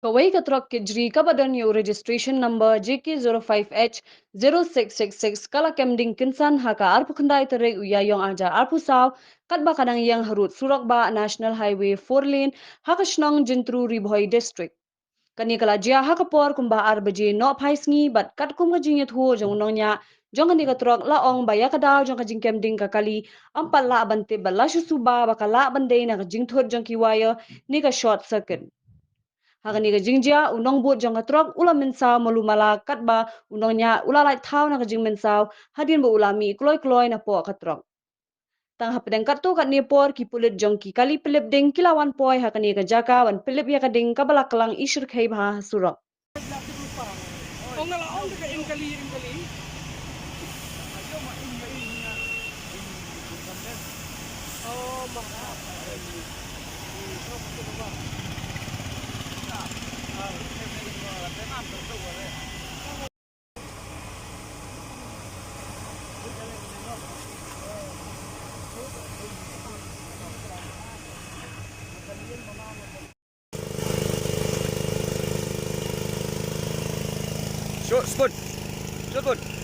Kawai katrok kejri kabadan yo registration number JK05H0666 kala kemding kinsan haka arpu kendai terek uya yong aja arpu saw kat bakadang yang harut surak ba National Highway 4 lane haka shnong jintru Ribhoi district. Kani kala jia haka por kumba ar beji no paisngi bat kat kum kajinyat huo jong nongnya jong kani katrok laong baya kadal jong kajing kemding kakali ampat la bante balashu suba bakala bandai na kajing thot jong kiwaya ni ka short circuit. Hagani ka jingjia unong bot jong katrok ula mensaw malumala katba unongnya ula lai thau na kajing mensaw hadin bo ulami kloy na po katrok. Tang hapdeng katu kat ni por ki pulit jong ki kali pilip ding kilawan poi hakani ka jaka wan pilip ya kading kabala kelang isur khai bha surok. Ong na laong ka ingkali. Oh, Short spud.